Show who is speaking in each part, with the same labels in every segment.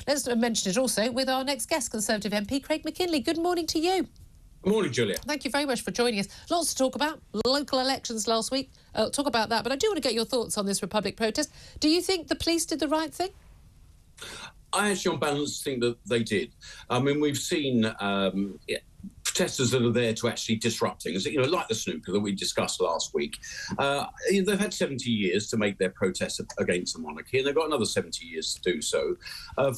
Speaker 1: let's mention it also with our next guest, Conservative MP Craig Mackinlay. Good morning to you.
Speaker 2: Good morning, Julia.
Speaker 1: Thank you very much for joining us. Lots to talk about. Local elections last week. Talk about that. But I do want to get your thoughts on this Republic protest. Do you think the police did the right thing?
Speaker 2: I actually, on balance, think that they did. I mean, we've seen protesters that are there to actually disrupt things, like the snooker that we discussed last week. They've had 70 years to make their protest against the monarchy, and they've got another 70 years to do so.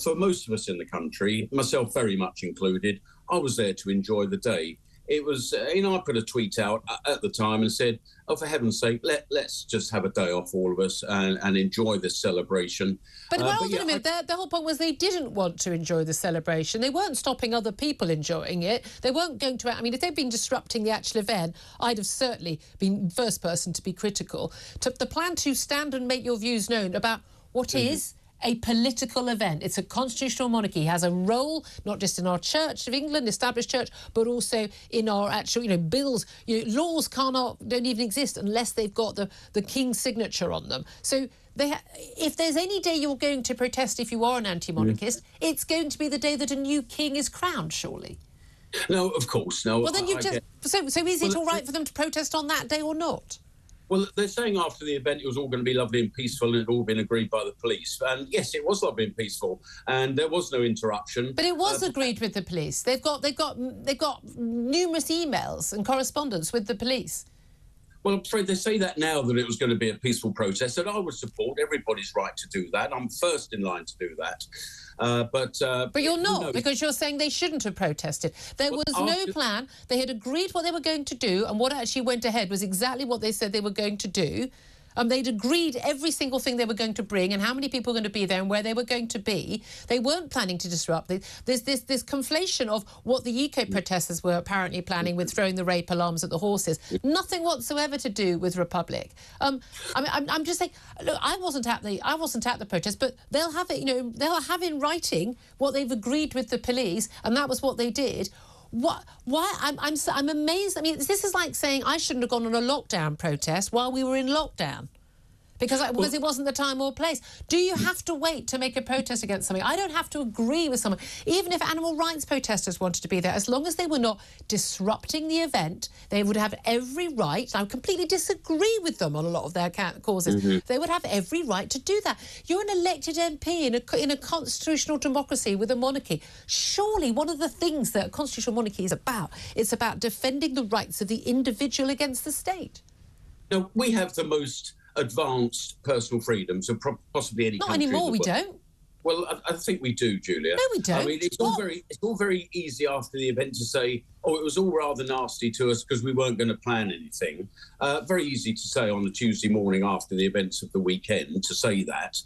Speaker 2: For most of us in the country, myself very much included, I was there to enjoy the day. It was, I put a tweet out at the time and said, oh, for heaven's sake, let's just have a day off, all of us, and enjoy this celebration.
Speaker 1: But hold on a minute. The whole point was they didn't want to enjoy the celebration. They weren't stopping other people enjoying it. They weren't going to... I mean, if they'd been disrupting the actual event, I'd have certainly been first person to be critical. The plan to stand and make your views known about what is a political event. It's a constitutional monarchy. It has a role, not just in our Church of England, established church, but also in our actual, bills. Laws don't even exist unless they've got the King's signature on them. So if there's any day you're going to protest if you are an anti-monarchist, it's going to be the day that a new king is crowned, surely.
Speaker 2: No, of course, no.
Speaker 1: Well, then so is it all right for them to protest on that day or not?
Speaker 2: Well, they're saying after the event it was all going to be lovely and peaceful and it had all been agreed by the police. And yes, it was lovely and peaceful and there was no interruption.
Speaker 1: But it was agreed with the police. They've got numerous emails and correspondence with the police.
Speaker 2: Well, I'm afraid they say that now, that it was going to be a peaceful protest, and I would support everybody's right to do that. I'm first in line to do that. But
Speaker 1: you're not, because you're saying they shouldn't have protested. There was no plan. They had agreed what they were going to do, and what actually went ahead was exactly what they said they were going to do. They'd agreed every single thing they were going to bring and how many people were going to be there and where they were going to be. They weren't planning to disrupt. There's this conflation of what the UK protesters were apparently planning with throwing the rape alarms at the horses. Nothing whatsoever to do with Republic. I'm just saying, look, I wasn't at the protest, but they'll have it. They'll have in writing what they've agreed with the police, and that was what they did. Why? I'm amazed. I mean, this is like saying I shouldn't have gone on a lockdown protest while we were in lockdown. Because it wasn't the time or place. Do you have to wait to make a protest against something? I don't have to agree with someone. Even if animal rights protesters wanted to be there, as long as they were not disrupting the event, they would have every right. I completely disagree with them on a lot of their causes. They would have every right to do that. You're an elected MP in a constitutional democracy with a monarchy. Surely one of the things that a constitutional monarchy is about, it's about defending the rights of the individual against the state.
Speaker 2: No, we have the most advanced personal freedoms of possibly any country.
Speaker 1: Not anymore, we don't.
Speaker 2: Well, I think we do, Julia.
Speaker 1: No, we don't.
Speaker 2: I mean, it's all very easy after the event to say, oh, it was all rather nasty to us because we weren't going to plan anything. Very easy to say on a Tuesday morning after the events of the weekend to say that,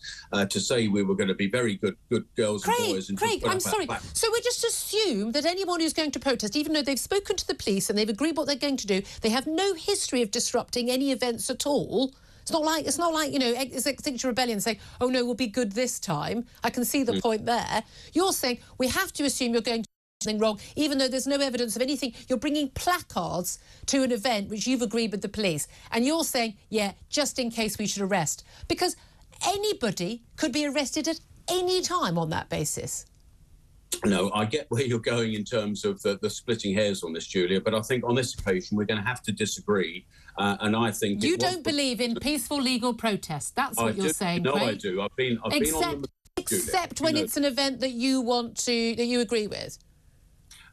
Speaker 2: to say we were going to be very good girls and boys. And
Speaker 1: Craig, I'm sorry. So we just assume that anyone who's going to protest, even though they've spoken to the police and they've agreed what they're going to do, they have no history of disrupting any events at all. It's not like Extinction Rebellion saying, oh, no, we'll be good this time. I can see the point there. You're saying we have to assume you're going to do something wrong, even though there's no evidence of anything. You're bringing placards to an event which you've agreed with the police. And you're saying, yeah, just in case we should arrest. Because anybody could be arrested at any time on that basis.
Speaker 2: No, I get where you're going in terms of the splitting hairs on this, Julia, but I think on this occasion we're going to have to disagree. And I think
Speaker 1: you don't believe in peaceful legal protest. That's what you're saying,
Speaker 2: No,
Speaker 1: Craig.
Speaker 2: I do. I've been on the...
Speaker 1: Except when it's an event that you agree with.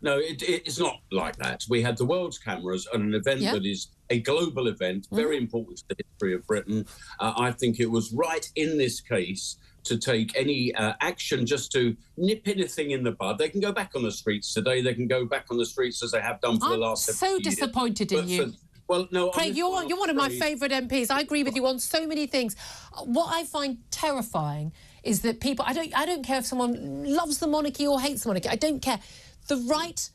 Speaker 2: No, it's not like that. We had the world's cameras on an event that is a global event, very important to the history of Britain. I think it was right in this case to take any action just to nip anything in the bud. They can go back on the streets today. They can go back on the streets as they have done for the last 7 years.
Speaker 1: I'm so disappointed in you.
Speaker 2: Well, no,
Speaker 1: Craig, you're one of my favourite MPs. I agree with you on so many things. What I find terrifying is that people... I don't care if someone loves the monarchy or hates the monarchy. I don't care. The right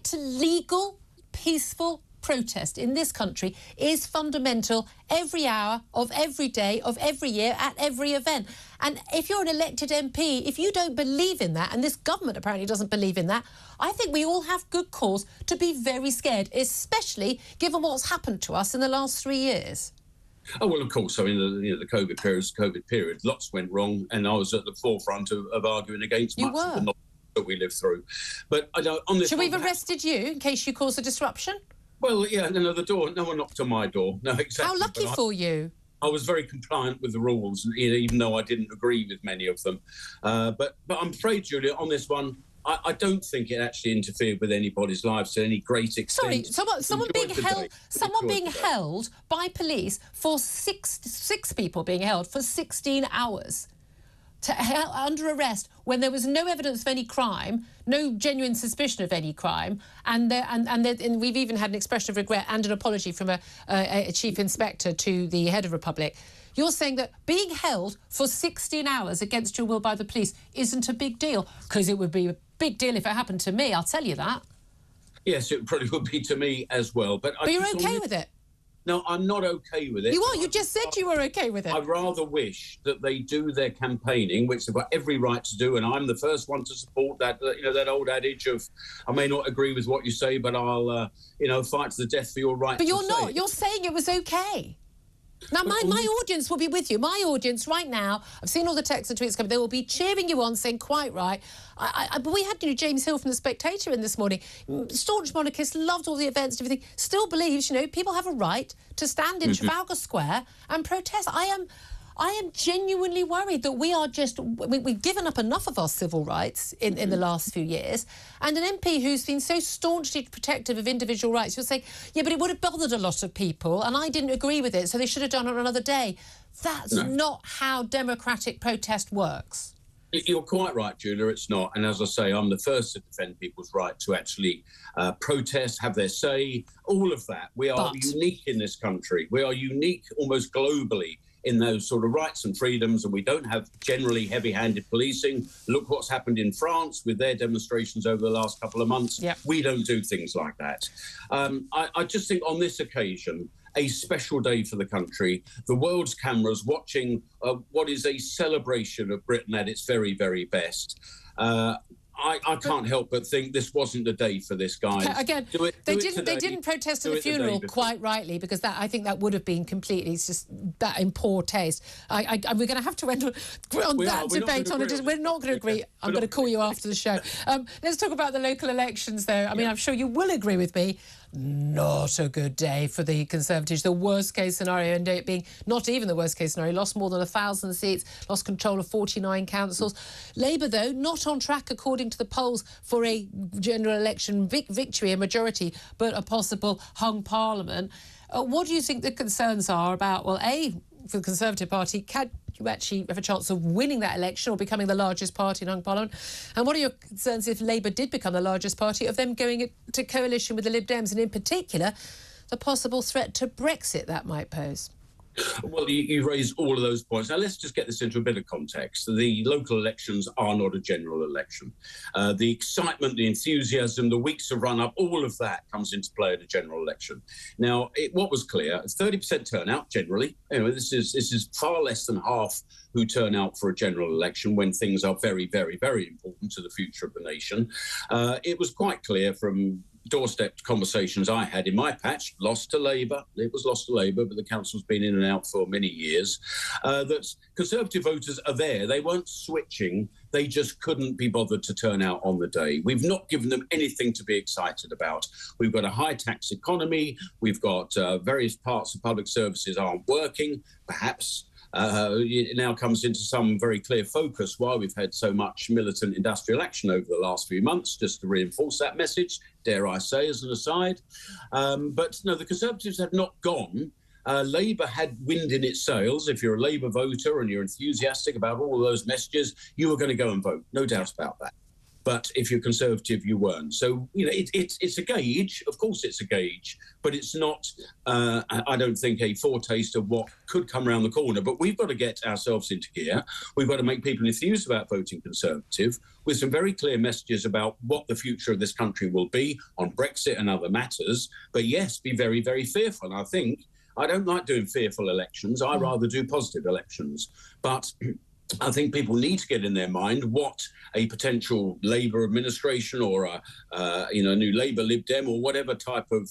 Speaker 1: to legal, peaceful protest in this country is fundamental every hour of every day of every year at every event. And if you're an elected MP, if you don't believe in that, and this government apparently doesn't believe in that, I think we all have good cause to be very scared, especially given what's happened to us in the last 3 years.
Speaker 2: Oh, well, of course. I mean, the COVID period, lots went wrong, and I was at the forefront of arguing against much of the nonsense that we lived through. But I don't, on this
Speaker 1: Should we have arrested you in case you caused a disruption?
Speaker 2: Well, yeah, no, no one knocked on my door. No, exactly.
Speaker 1: How lucky for you.
Speaker 2: I was very compliant with the rules, even though I didn't agree with many of them. But I'm afraid, Julia, on this one, I don't think it actually interfered with anybody's lives to any great extent.
Speaker 1: Sorry, someone being held by police for six people being held for 16 hours under arrest when there was no evidence of any crime, no genuine suspicion of any crime, and we've even had an expression of regret and an apology from a chief inspector to the head of Republic. You're saying that being held for 16 hours against your will by the police isn't a big deal? Because it would be a big deal if it happened to me, I'll tell you that.
Speaker 2: Yes, it probably would be to me as well. But
Speaker 1: you're okay with it?
Speaker 2: No, I'm not okay with it.
Speaker 1: You are? You just said you were okay with it.
Speaker 2: I rather wish that they do their campaigning, which they've got every right to do, and I'm the first one to support that, that old adage of, I may not agree with what you say, but I'll, fight to the death for your right to say.
Speaker 1: But you're not. You're saying it was okay. Now, my audience will be with you. My audience right now, I've seen all the texts and tweets coming, they will be cheering you on, saying, quite right. But we had James Hill from The Spectator in this morning. Staunch monarchist, loved all the events and everything, still believes, people have a right to stand in Trafalgar Square and protest. I am genuinely worried that we've given up enough of our civil rights in the last few years. And an MP who's been so staunchly protective of individual rights, you'll say, yeah, but it would have bothered a lot of people and I didn't agree with it, so they should have done it on another day. That's not how democratic protest works.
Speaker 2: You're quite right, Julia, it's not. And as I say, I'm the first to defend people's right to actually protest, have their say, all of that. We are unique in this country. We are unique almost globally in those sort of rights and freedoms, and we don't have generally heavy-handed policing. Look what's happened in France with their demonstrations over the last couple of months. Yep. We don't do things like that. I just think on this occasion, a special day for the country, the world's cameras watching what is a celebration of Britain at its very, very best. I can't help but think this wasn't the day for this, guys.
Speaker 1: Again, they didn't protest at the funeral quite rightly, because I think that would have been completely, it's just that in poor taste. We're going to have to end on that debate. We're not going to agree. I'm going to call you after the show. Let's talk about the local elections, though. I mean, I'm sure you will agree with me. Not a good day for the Conservatives. The worst case scenario, and it being not even the worst case scenario, lost more than 1,000 seats, lost control of 49 councils. Labour, though, not on track, according to the polls, for a general election victory, a majority, but a possible hung parliament. What do you think the concerns are about, well, A, for the Conservative Party, can you actually have a chance of winning that election or becoming the largest party in hung parliament? And what are your concerns if Labour did become the largest party, of them going into coalition with the Lib Dems, and in particular the possible threat to Brexit that might pose?
Speaker 2: Well, you raised all of those points. Now, let's just get this into a bit of context. The local elections are not a general election. The excitement, the enthusiasm, the weeks of run-up, all of that comes into play at a general election. Now, what was clear, 30% turnout generally. This is far less than half who turn out for a general election when things are very, very, very important to the future of the nation. It was quite clear from doorstep conversations I had in my patch, lost to Labour. It was lost to Labour, but the council's been in and out for many years. That Conservative voters are there. They weren't switching. They just couldn't be bothered to turn out on the day. We've not given them anything to be excited about. We've got a high tax economy. We've got various parts of public services aren't working, perhaps. It now comes into some very clear focus why we've had so much militant industrial action over the last few months, just to reinforce that message, dare I say, as an aside. But no, the Conservatives have not gone. Labour had wind in its sails. If you're a Labour voter and you're enthusiastic about all of those messages, you were going to go and vote, no doubt about that. But if you're Conservative, you weren't. So, it's a gauge. Of course it's a gauge, but it's not, I don't think, a foretaste of what could come around the corner. But we've got to get ourselves into gear. We've got to make people enthused about voting Conservative with some very clear messages about what the future of this country will be on Brexit and other matters. But yes, be very, very fearful. And I don't like doing fearful elections. I rather do positive elections. But I think people need to get in their mind what a potential Labour administration or a new Labour Lib Dem or whatever type of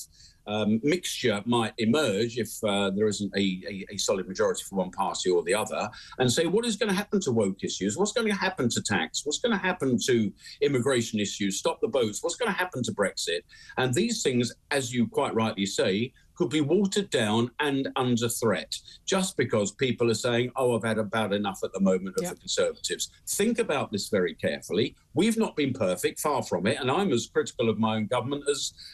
Speaker 2: mixture might emerge if there isn't a solid majority for one party or the other, and say what is going to happen to woke issues, what's going to happen to tax, what's going to happen to immigration issues, stop the boats, what's going to happen to Brexit. And these things, as you quite rightly say, could be watered down and under threat just because people are saying, oh, I've had about enough at the moment of the Conservatives. Think about this very carefully. We've not been perfect, far from it, and I'm as critical of my own government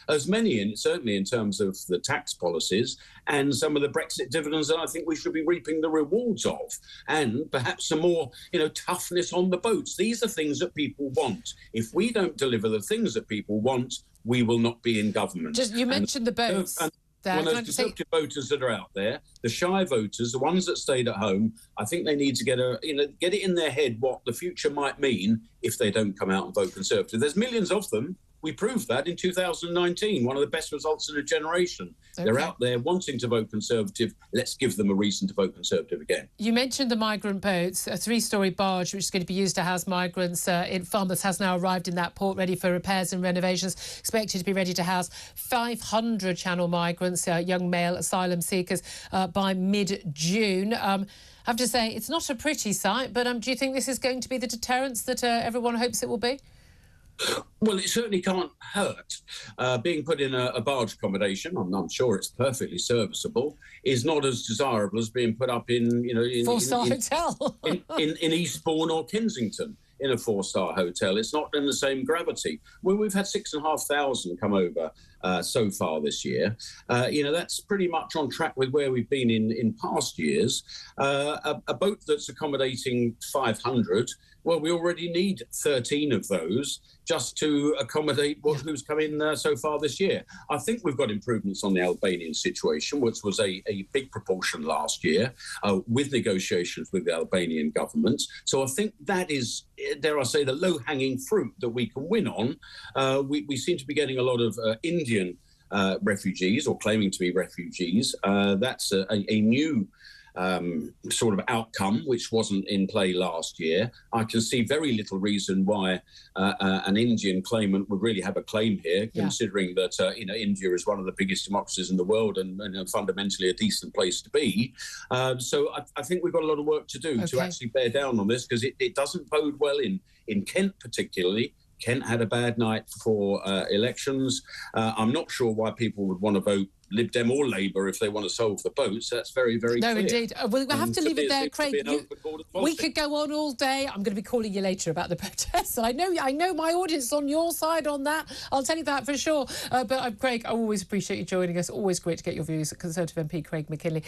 Speaker 2: as many, and certainly in terms of the tax policies and some of the Brexit dividends that I think we should be reaping the rewards of, and perhaps some more, toughness on the boats. These are things that people want. If we don't deliver the things that people want, we will not be in government.
Speaker 1: You mentioned the boats.
Speaker 2: Well, those Conservative voters that are out there, the shy voters, the ones that stayed at home, I think they need to get it in their head what the future might mean if they don't come out and vote Conservative. There's millions of them. We proved that in 2019, one of the best results in a generation. Okay. They're out there wanting to vote Conservative. Let's give them a reason to vote Conservative again.
Speaker 1: You mentioned the migrant boats. A 3-storey barge, which is going to be used to house migrants in Falmouth, has now arrived in that port, ready for repairs and renovations, expected to be ready to house 500 Channel migrants, young male asylum seekers, by mid-June. I have to say, it's not a pretty sight, but do you think this is going to be the deterrence that everyone hopes it will be?
Speaker 2: Well, it certainly can't hurt. Being put in a barge accommodation, I'm sure it's perfectly serviceable, is not as desirable as being put up in
Speaker 1: 4-star hotel
Speaker 2: in Eastbourne or Kensington in a 4-star hotel. It's not in the same gravity. Well, we've had 6,500 come over so far this year. That's pretty much on track with where we've been in past years. A boat that's accommodating 500, well, we already need 13 of those just to accommodate who's come in so far this year. I think we've got improvements on the Albanian situation, which was a big proportion last year, with negotiations with the Albanian government. So I think that is, dare I say, the low-hanging fruit that we can win on. We seem to be getting a lot of Indian refugees, or claiming to be refugees. That's a new sort of outcome, which wasn't in play last year. I can see very little reason why an Indian claimant would really have a claim here, considering that India is one of the biggest democracies in the world and fundamentally a decent place to be. So I think we've got a lot of work to do to actually bear down on this, because it doesn't bode well in Kent particularly. Kent had a bad night for elections. I'm not sure why people would want to vote Lib Dem or Labour if they want to solve the boats. That's very, very clear.
Speaker 1: No, indeed. We'll have to leave it there, Craig. We could go on all day. I'm going to be calling you later about the protests. I know my audience is on your side on that. I'll tell you that for sure. But Craig, I always appreciate you joining us. Always great to get your views. Conservative MP Craig Mackinlay.